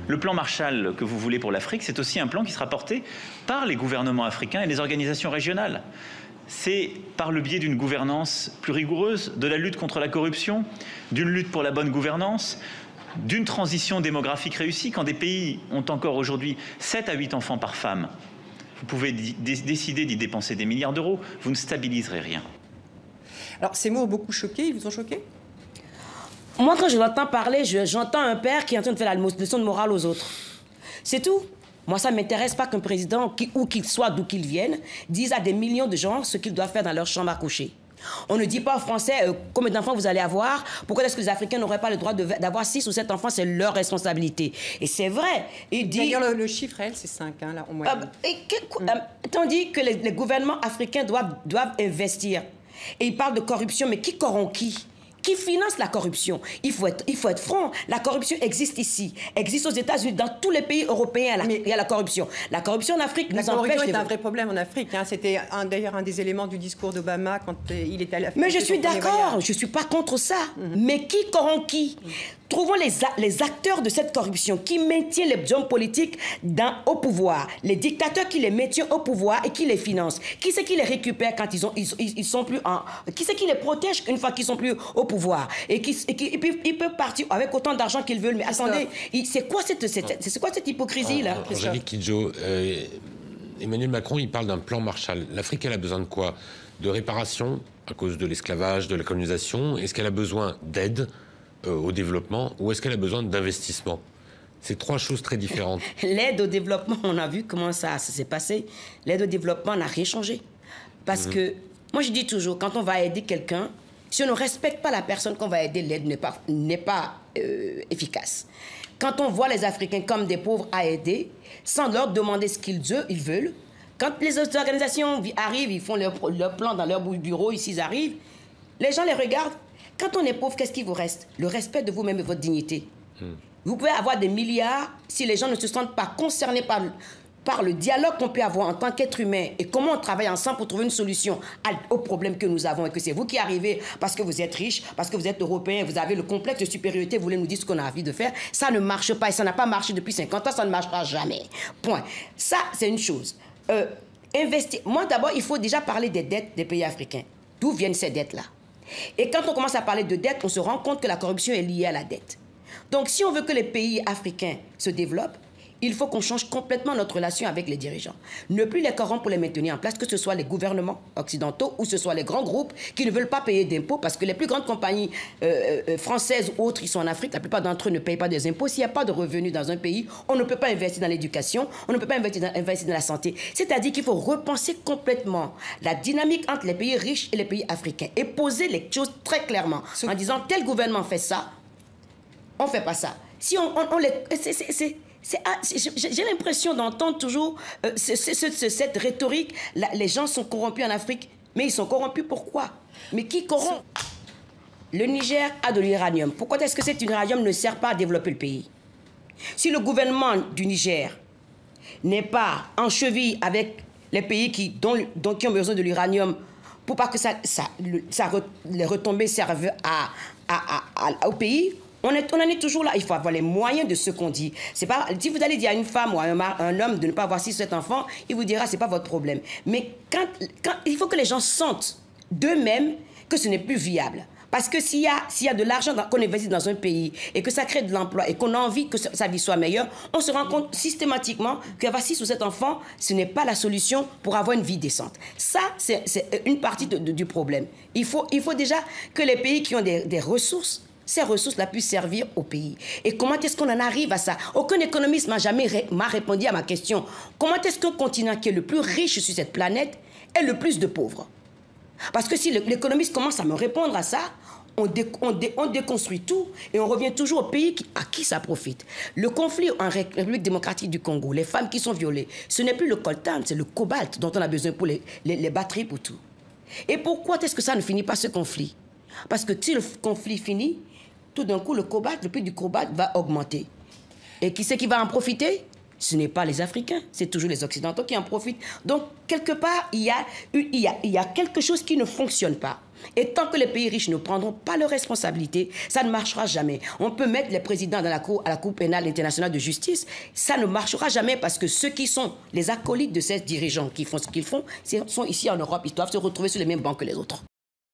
Le plan Marshall que vous voulez pour l'Afrique, c'est aussi un plan qui sera porté par les gouvernements africains et les organisations régionales. C'est par le biais d'une gouvernance plus rigoureuse, de la lutte contre la corruption, d'une lutte pour la bonne gouvernance, d'une transition démographique réussie. Quand des pays ont encore aujourd'hui 7 à 8 enfants par femme, vous pouvez décider d'y dépenser des milliards d'euros, vous ne stabiliserez rien. Alors, ces mots ont beaucoup choqué, ils vous ont choqué? Moi, quand je l'entends parler, j'entends un père qui est en train de faire la leçon de morale aux autres. C'est tout. Moi, ça ne m'intéresse pas qu'un président, où qu'il soit, d'où qu'il vienne, dise à des millions de gens ce qu'ils doivent faire dans leur chambre à coucher. On ne dit pas aux Français combien d'enfants vous allez avoir. Pourquoi est-ce que les Africains n'auraient pas le droit d'avoir 6 ou 7 enfants? C'est leur responsabilité. Et c'est vrai. Il dit... D'ailleurs, le chiffre, elle, c'est 5, hein, là, en moyenne. Tandis que les gouvernements africains doivent investir. Et il parle de corruption, mais qui corrompt qui? Qui finance la corruption? Il faut être franc. La corruption existe ici, existe aux États-Unis, dans tous les pays européens, il y a la corruption. La corruption en Afrique nous empêche... La corruption est un vrai problème en Afrique. Hein. C'était d'ailleurs un des éléments du discours d'Obama quand il était à l'Afrique. Mais je suis d'accord, je ne suis pas contre ça. Mais qui corrompt qui? Trouvons les acteurs de cette corruption qui maintiennent les hommes politiques au pouvoir, les dictateurs qui les maintiennent au pouvoir et qui les financent. Qui c'est qui les récupère quand ils sont plus en... Qui c'est qui les protège une fois qu'ils sont plus au pouvoir? Et puis ils peuvent partir avec autant d'argent qu'ils veulent. Mais attendez, c'est quoi cette hypocrisie-là? Angélique Kidjo, Emmanuel Macron, il parle d'un plan Marshall. L'Afrique, elle a besoin de quoi? De réparation à cause de l'esclavage, de la colonisation? Est-ce qu'elle a besoin d'aide au développement, ou est-ce qu'elle a besoin d'investissement? C'est 3 choses très différentes. L'aide au développement, on a vu comment ça s'est passé. L'aide au développement n'a rien changé. Parce que, moi je dis toujours, quand on va aider quelqu'un, si on ne respecte pas la personne qu'on va aider, l'aide n'est pas efficace. Quand on voit les Africains comme des pauvres à aider, sans leur demander ce qu'ils veulent, quand les autres organisations arrivent, ils font leur plan dans leur bureau, ici ils arrivent, les gens les regardent. Quand on est pauvre, qu'est-ce qui vous reste? Le respect de vous-même et votre dignité. Vous pouvez avoir des milliards si les gens ne se sentent pas concernés par le dialogue qu'on peut avoir en tant qu'être humain et comment on travaille ensemble pour trouver une solution aux problèmes que nous avons et que c'est vous qui arrivez parce que vous êtes riche, parce que vous êtes européen, vous avez le complexe de supériorité, vous voulez nous dire ce qu'on a envie de faire. Ça ne marche pas et ça n'a pas marché depuis 50 ans, ça ne marchera jamais. Point. Ça, c'est une chose. Investir. Moi, d'abord, il faut déjà parler des dettes des pays africains. D'où viennent ces dettes-là? Et quand on commence à parler de dette, on se rend compte que la corruption est liée à la dette. Donc, si on veut que les pays africains se développent, il faut qu'on change complètement notre relation avec les dirigeants. Ne plus les corrompre pour les maintenir en place, que ce soit les gouvernements occidentaux ou ce soit les grands groupes qui ne veulent pas payer d'impôts parce que les plus grandes compagnies françaises ou autres, ils sont en Afrique. La plupart d'entre eux ne payent pas des impôts. S'il n'y a pas de revenus dans un pays, on ne peut pas investir dans l'éducation, on ne peut pas investir dans la santé. C'est-à-dire qu'il faut repenser complètement la dynamique entre les pays riches et les pays africains et poser les choses très clairement en disant tel gouvernement fait ça, on ne fait pas ça. Si j'ai l'impression d'entendre toujours cette rhétorique. Les gens sont corrompus en Afrique, mais ils sont corrompus pourquoi? Mais qui corrompt? Le Niger a de l'uranium. Pourquoi est-ce que cet uranium ne sert pas à développer le pays? Si le gouvernement du Niger n'est pas en cheville avec les pays qui ont besoin de l'uranium pour pas que les retombées servent au pays, on en est toujours là. Il faut avoir les moyens de ce qu'on dit. C'est pas, si vous allez dire à une femme ou à un homme de ne pas avoir 6 ou 7 enfants, il vous dira c'est pas votre problème. Mais il faut que les gens sentent d'eux-mêmes que ce n'est plus viable. Parce que s'il y a de l'argent qu'on investit dans un pays et que ça crée de l'emploi et qu'on a envie que sa vie soit meilleure, on se rend compte systématiquement qu'avoir 6 ou 7 enfants, ce n'est pas la solution pour avoir une vie décente. Ça, c'est une partie du problème. Il faut déjà que les pays qui ont des ressources, ces ressources-là puissent servir au pays. Et comment est-ce qu'on en arrive à ça? Aucun économiste m'a jamais répondu à ma question. Comment est-ce qu'un continent qui est le plus riche sur cette planète est le plus de pauvres? Parce que si l'économiste commence à me répondre à ça, on déconstruit tout et on revient toujours au pays à qui ça profite. Le conflit en République démocratique du Congo, les femmes qui sont violées, ce n'est plus le coltan, c'est le cobalt dont on a besoin pour les batteries, pour tout. Et pourquoi est-ce que ça ne finit pas ce conflit? Parce que si le conflit finit, tout d'un coup, le prix du cobalt va augmenter. Et qui c'est qui va en profiter? Ce n'est pas les Africains, c'est toujours les Occidentaux qui en profitent. Donc, quelque part, il y a quelque chose qui ne fonctionne pas. Et tant que les pays riches ne prendront pas leurs responsabilités, ça ne marchera jamais. On peut mettre les présidents dans à la Cour pénale internationale de justice, ça ne marchera jamais parce que ceux qui sont les acolytes de ces dirigeants qui font ce qu'ils font, sont ici en Europe, ils doivent se retrouver sur les mêmes bancs que les autres.